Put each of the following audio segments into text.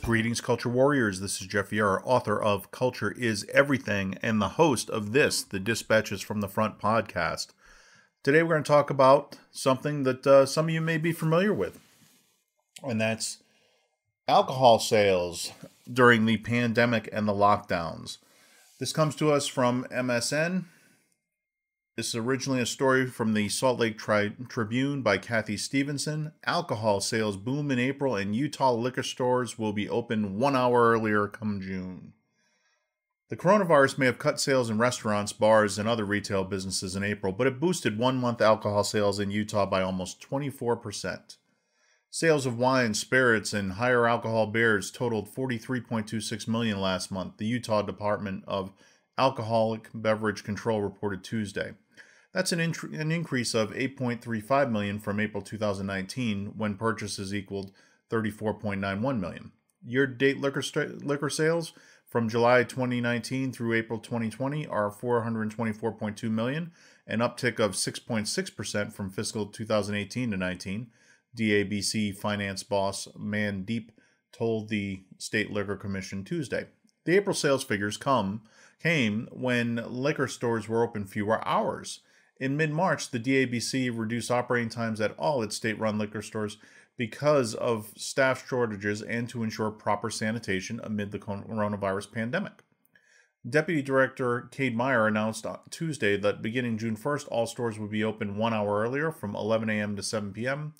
Greetings, Culture Warriors. This is Jeff Vieira, author of Culture is Everything and the host of this, the Dispatches from the Front podcast. Today we're going to talk about something that some of you may be familiar with, and that's alcohol sales during the pandemic and the lockdowns. This comes to us from MSN. This is originally a story from the Salt Lake Tribune by Kathy Stevenson. Alcohol sales boom in April and Utah liquor stores will be open 1 hour earlier come June. The coronavirus may have cut sales in restaurants, bars, and other retail businesses in April, but it boosted 1 month alcohol sales in Utah by almost 24%. Sales of wine, spirits, and higher alcohol beers totaled $43.26 million last month, the Utah Department of Alcoholic Beverage Control reported Tuesday. That's an increase of $8.35 million from April 2019, when purchases equaled $34.91 million. Year-to-date liquor sales from July 2019 through April 2020 are $424.2 million, an uptick of 6.6% from fiscal 2018 to 19. DABC finance boss Mandeep told the State Liquor Commission Tuesday. The April sales figures came when liquor stores were open fewer hours. In mid-March, the DABC reduced operating times at all its state-run liquor stores because of staff shortages and to ensure proper sanitation amid the coronavirus pandemic. Deputy Director Cade Meyer announced on Tuesday that beginning June 1st, all stores would be open 1 hour earlier from 11 a.m. to 7 p.m.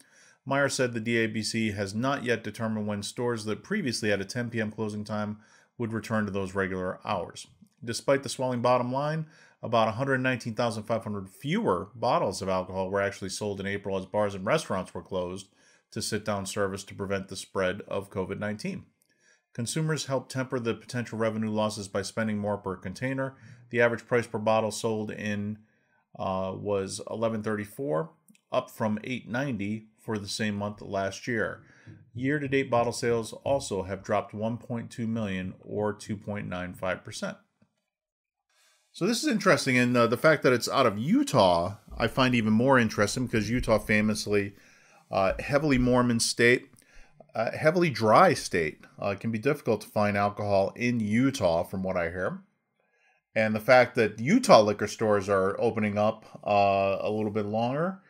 Meyer said the DABC has not yet determined when stores that previously had a 10 p.m. closing time would return to those regular hours. Despite the swelling bottom line, about 119,500 fewer bottles of alcohol were actually sold in April as bars and restaurants were closed to sit-down service to prevent the spread of COVID-19. Consumers helped temper the potential revenue losses by spending more per container. The average price per bottle sold in was $11.34, up from $8.90 for the same month last year. Year-to-date bottle sales also have dropped $1.2 million or 2.95%. So this is interesting, and the fact that it's out of Utah, I find even more interesting because Utah famously heavily Mormon state, heavily dry state. It can be difficult to find alcohol in Utah, from what I hear. And the fact that Utah liquor stores are opening up a little bit longer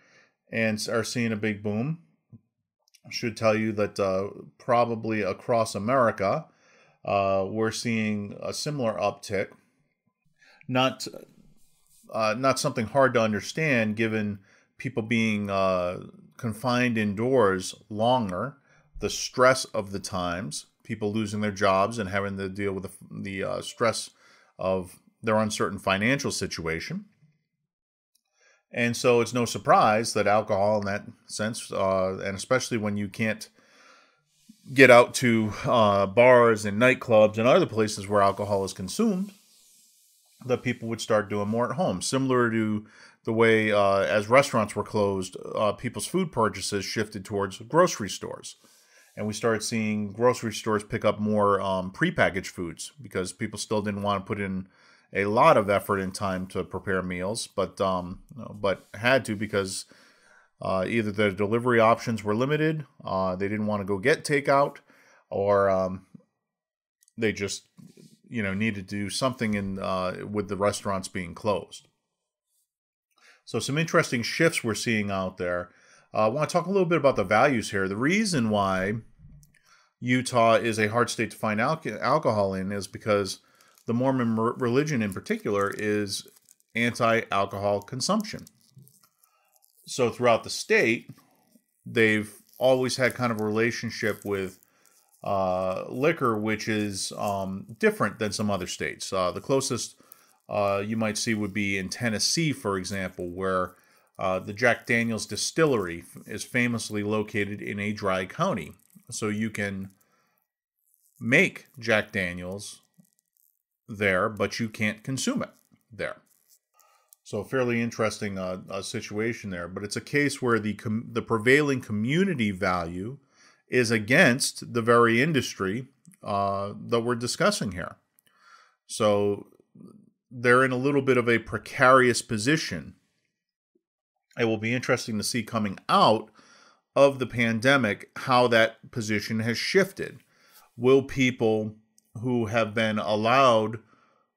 and are seeing a big boom should tell you that probably across America, we're seeing a similar uptick. Not something hard to understand given people being confined indoors longer, the stress of the times, people losing their jobs and having to deal with the stress of their uncertain financial situation. And so it's no surprise that alcohol in that sense, and especially when you can't get out to bars and nightclubs and other places where alcohol is consumed, that people would start doing more at home. Similar to the way as restaurants were closed, people's food purchases shifted towards grocery stores. And we started seeing grocery stores pick up more prepackaged foods because people still didn't want to put in a lot of effort and time to prepare meals, but had to because either the delivery options were limited, they didn't want to go get takeout, or they just needed to do something with the restaurants being closed. So some interesting shifts we're seeing out there. I want to talk a little bit about the values here. The reason why Utah is a hard state to find alcohol in is because the Mormon religion in particular is anti-alcohol consumption. So throughout the state, they've always had kind of a relationship with liquor, which is different than some other states. The closest you might see would be in Tennessee, for example, where the Jack Daniel's distillery is famously located in a dry county. So you can make Jack Daniel's there, but you can't consume it there. So fairly interesting situation there. But it's a case where the prevailing community value is against the very industry that we're discussing here. So they're in a little bit of a precarious position. It will be interesting to see coming out of the pandemic how that position has shifted. Will people who have been allowed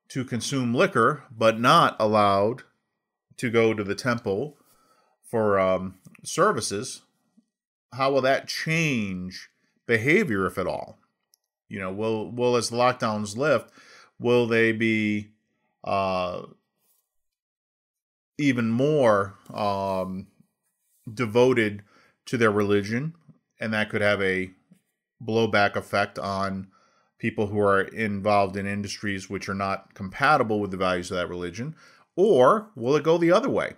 to consume liquor but not allowed to go to the temple for services, how will that change behavior, if at all? You know, will as the lockdowns lift, will they be even more devoted to their religion, and that could have a blowback effect on people who are involved in industries which are not compatible with the values of that religion? Or will it go the other way,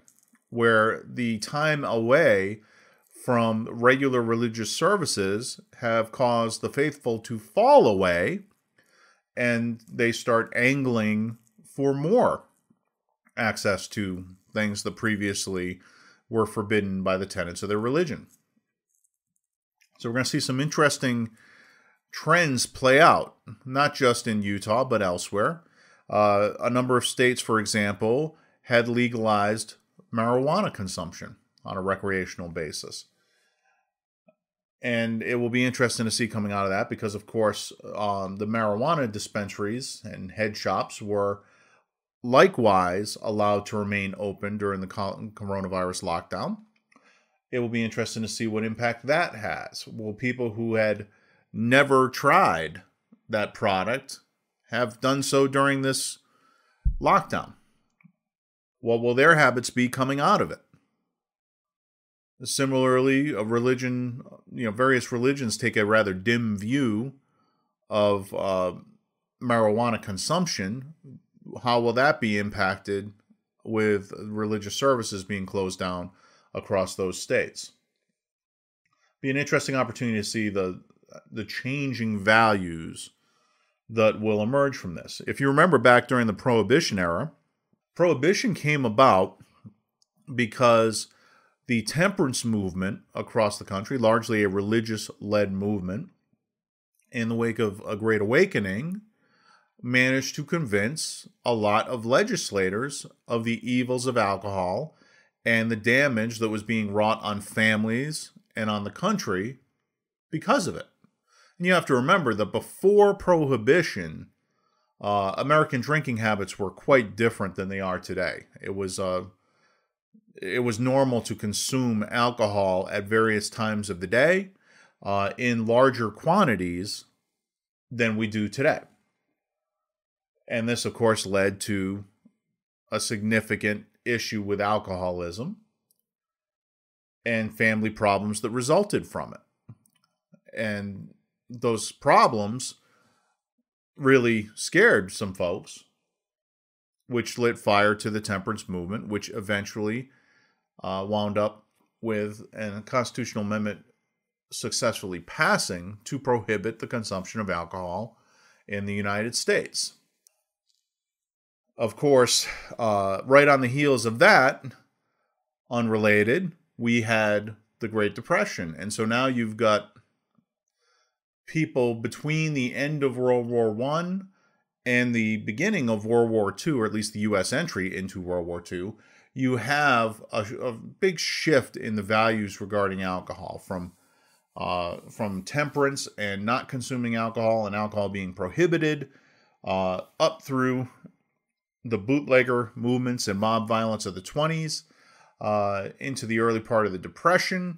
where the time away from regular religious services have caused the faithful to fall away, and they start angling for more access to things that previously were forbidden by the tenets of their religion? So we're going to see some interesting trends play out, not just in Utah, but elsewhere. A number of states, for example, had legalized marijuana consumption on a recreational basis. And it will be interesting to see coming out of that because, of course, the marijuana dispensaries and head shops were likewise allowed to remain open during the coronavirus lockdown. It will be interesting to see what impact that has. Will people who had never tried that product have done so during this lockdown? What will their habits be coming out of it? Similarly, various religions take a rather dim view of marijuana consumption. How will that be impacted with religious services being closed down across those states? Be an interesting opportunity to see the changing values that will emerge from this. If you remember back during the Prohibition era, Prohibition came about because the temperance movement across the country, largely a religious-led movement, in the wake of a Great Awakening, managed to convince a lot of legislators of the evils of alcohol and the damage that was being wrought on families and on the country because of it. And you have to remember that before Prohibition, American drinking habits were quite different than they are today. It was normal to consume alcohol at various times of the day in larger quantities than we do today. And this, of course, led to a significant issue with alcoholism and family problems that resulted from it. And those problems really scared some folks, which lit fire to the temperance movement, which eventually wound up with a constitutional amendment successfully passing to prohibit the consumption of alcohol in the United States. Of course, right on the heels of that, unrelated, we had the Great Depression. And so now you've got people between the end of World War I and the beginning of World War II, or at least the U.S. entry into World War II, you have a big shift in the values regarding alcohol from temperance and not consuming alcohol and alcohol being prohibited up through the bootlegger movements and mob violence of the 20s into the early part of the Depression,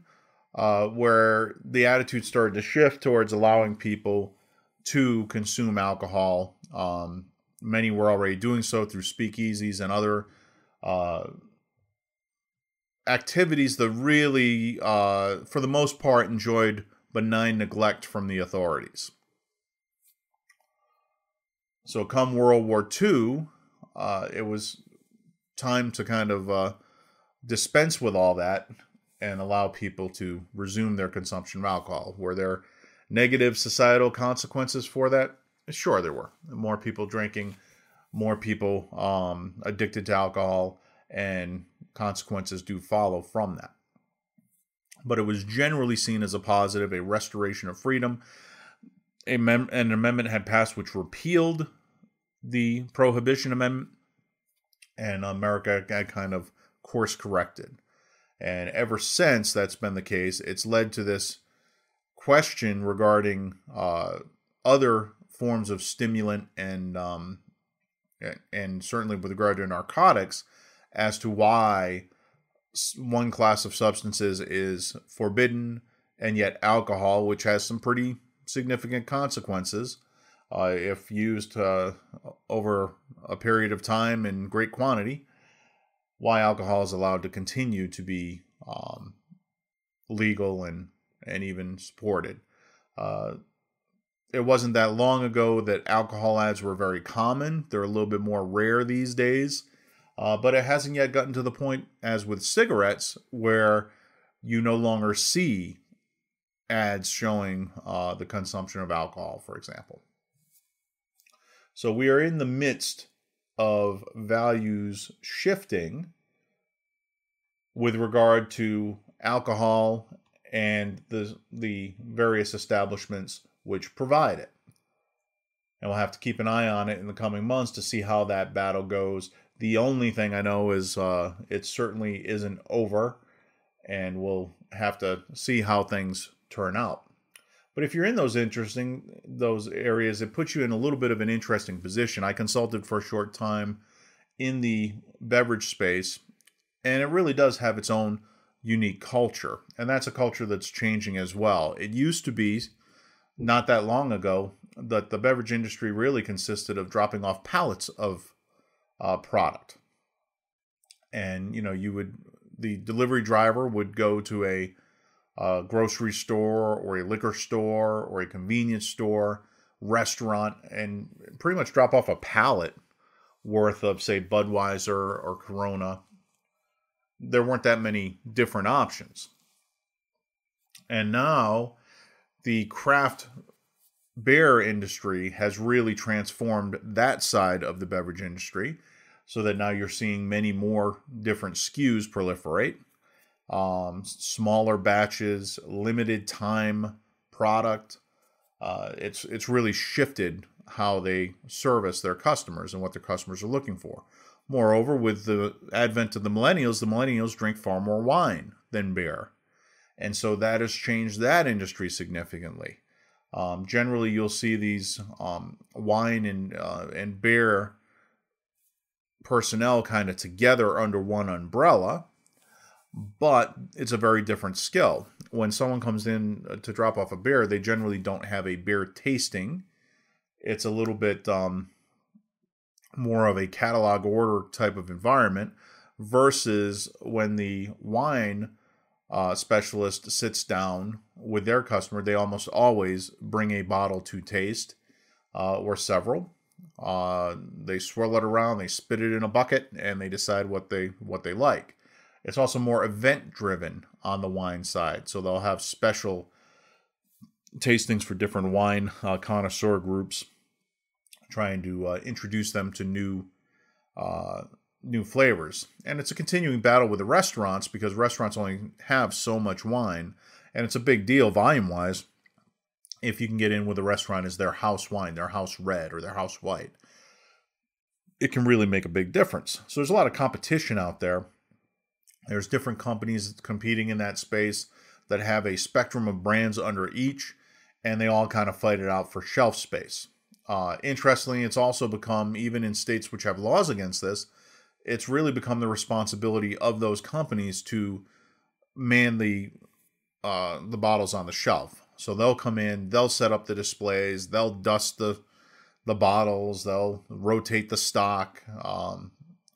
where the attitude started to shift towards allowing people to consume alcohol. Many were already doing so through speakeasies and other activities that really, for the most part, enjoyed benign neglect from the authorities. So come World War II, it was time to kind of dispense with all that and allow people to resume their consumption of alcohol. Were there negative societal consequences for that? Sure, there were. More people drinking, more people addicted to alcohol, and consequences do follow from that. But it was generally seen as a positive, a restoration of freedom. An amendment had passed which repealed the Prohibition Amendment and America got kind of course corrected. And ever since that's been the case, it's led to this question regarding other forms of stimulant and certainly with regard to narcotics, as to why one class of substances is forbidden, and yet alcohol, which has some pretty significant consequences if used over a period of time in great quantity, why alcohol is allowed to continue to be legal and even supported. It wasn't that long ago that alcohol ads were very common. They're a little bit more rare these days. But it hasn't yet gotten to the point, as with cigarettes, where you no longer see ads showing the consumption of alcohol, for example. So we are in the midst of values shifting with regard to alcohol and the various establishments which provide it. And we'll have to keep an eye on it in the coming months to see how that battle goes. The only thing I know is it certainly isn't over, and we'll have to see how things turn out. But if you're in those areas, it puts you in a little bit of an interesting position. I consulted for a short time in the beverage space, and it really does have its own unique culture. And that's a culture that's changing as well. It used to be, not that long ago, that the beverage industry really consisted of dropping off pallets of product. And, the delivery driver would go to a grocery store or a liquor store or a convenience store, restaurant, and pretty much drop off a pallet worth of, say, Budweiser or Corona. There weren't that many different options. And now the craft beer industry has really transformed that side of the beverage industry, so that now you're seeing many more different SKUs proliferate. Smaller batches, limited time product. It's really shifted how they service their customers and what their customers are looking for. Moreover, with the advent of the millennials drink far more wine than beer. And so that has changed that industry significantly. Generally, you'll see these wine and beer personnel kind of together under one umbrella, but it's a very different skill. When someone comes in to drop off a beer, they generally don't have a beer tasting. It's a little bit more of a catalog order type of environment, versus when the wine specialist sits down with their customer, they almost always bring a bottle to taste or several. They swirl it around, they spit it in a bucket, and they decide what they like. It's also more event driven on the wine side, so they'll have special tastings for different wine connoisseur groups, trying to introduce them to new flavors. And it's a continuing battle with the restaurants, because restaurants only have so much wine, and it's a big deal volume wise if you can get in with a restaurant as their house wine, their house red, or their house white. It can really make a big difference. So there's a lot of competition out there. There's different companies competing in that space that have a spectrum of brands under each, and they all kind of fight it out for shelf space. Interestingly, it's also become, even in states which have laws against this, it's really become the responsibility of those companies to man the bottles on the shelf. So they'll come in, they'll set up the displays, they'll dust the bottles, they'll rotate the stock,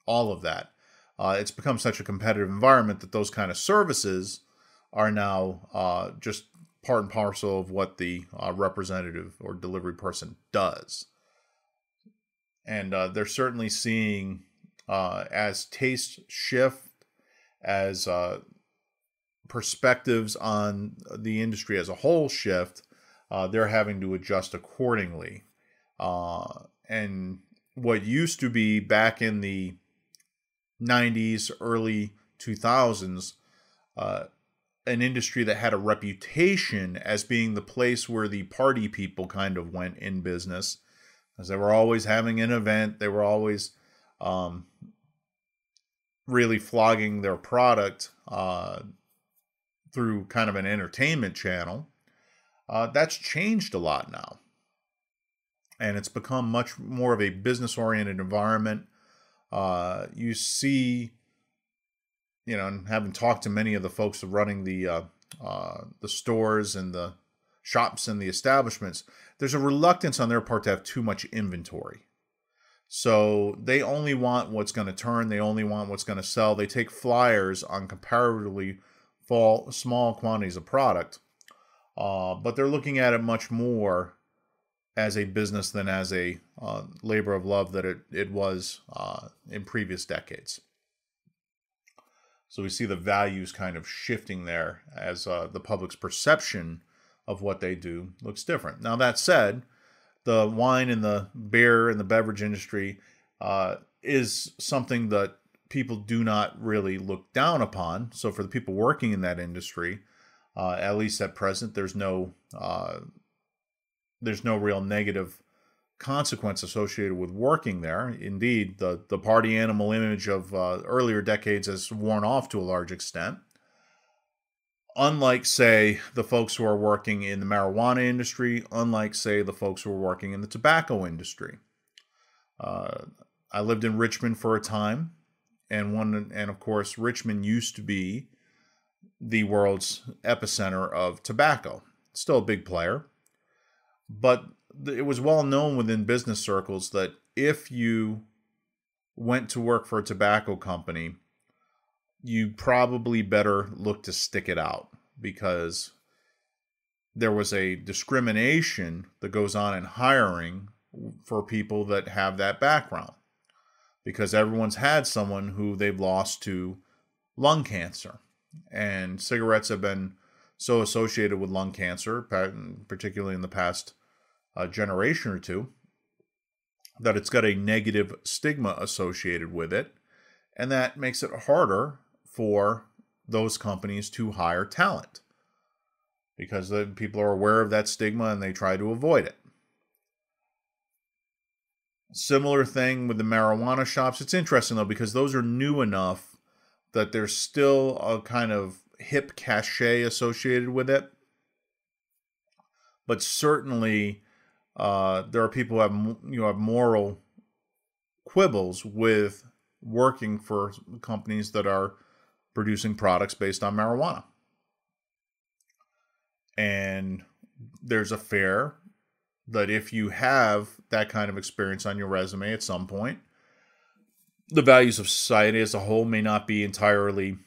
all of that. It's become such a competitive environment that those kind of services are now just part and parcel of what the representative or delivery person does. And they're certainly seeing, as tastes shift, as perspectives on the industry as a whole shift, they're having to adjust accordingly. And what used to be back in the 90s, early 2000s, an industry that had a reputation as being the place where the party people kind of went in business, because they were always having an event. They were always really flogging their product through kind of an entertainment channel. That's changed a lot now. And it's become much more of a business-oriented environment. You see, and having talked to many of the folks running the stores and the shops and the establishments, there's a reluctance on their part to have too much inventory. So they only want what's going to turn. They only want what's going to sell. They take flyers on comparatively small quantities of product, but they're looking at it much more as a business than as a labor of love that it was in previous decades. So we see the values kind of shifting there as the public's perception of what they do looks different. Now, that said, the wine and the beer and the beverage industry is something that people do not really look down upon. So for the people working in that industry, at least at present, there's no real negative consequence associated with working there. Indeed, the party animal image of earlier decades has worn off to a large extent. Unlike, say, the folks who are working in the marijuana industry, unlike, say, the folks who are working in the tobacco industry. I lived in Richmond for a time, and of course, Richmond used to be the world's epicenter of tobacco. Still a big player, but it was well known within business circles that if you went to work for a tobacco company, you probably better look to stick it out, because there was a discrimination that goes on in hiring for people that have that background, because everyone's had someone who they've lost to lung cancer, and cigarettes have been so associated with lung cancer, particularly in the past generation or two, that it's got a negative stigma associated with it, and that makes it harder for those companies to hire talent, because the people are aware of that stigma and they try to avoid it. Similar thing with the marijuana shops. It's interesting though, because those are new enough that there's still a kind of hip cachet associated with it. But certainly there are people who have moral quibbles with working for companies that are producing products based on marijuana. And there's a fear that if you have that kind of experience on your resume at some point, the values of society as a whole may not be entirely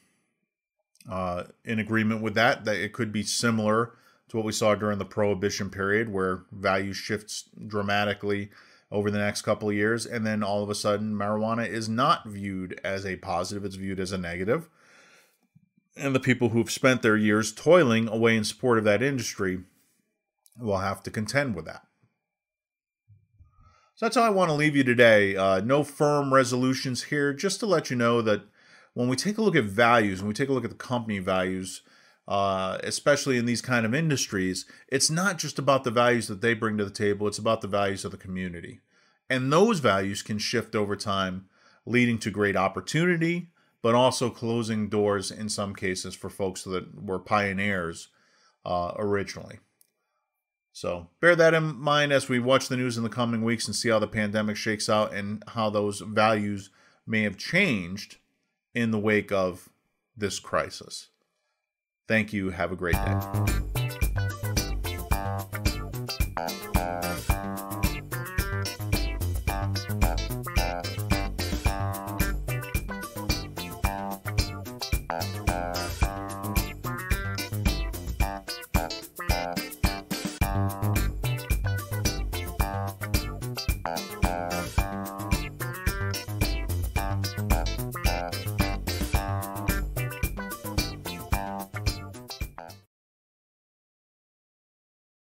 in agreement with that. That it could be similar to what we saw during the Prohibition period, where values shifts dramatically over the next couple of years, and then all of a sudden marijuana is not viewed as a positive, it's viewed as a negative. And the people who've spent their years toiling away in support of that industry will have to contend with that. So that's how I want to leave you today. No firm resolutions here, just to let you know that when we take a look at values, when we take a look at the company values, especially in these kind of industries, it's not just about the values that they bring to the table, it's about the values of the community. And those values can shift over time, leading to great opportunity, but also closing doors in some cases for folks that were pioneers originally. So bear that in mind as we watch the news in the coming weeks and see how the pandemic shakes out and how those values may have changed in the wake of this crisis. Thank you. Have a great day.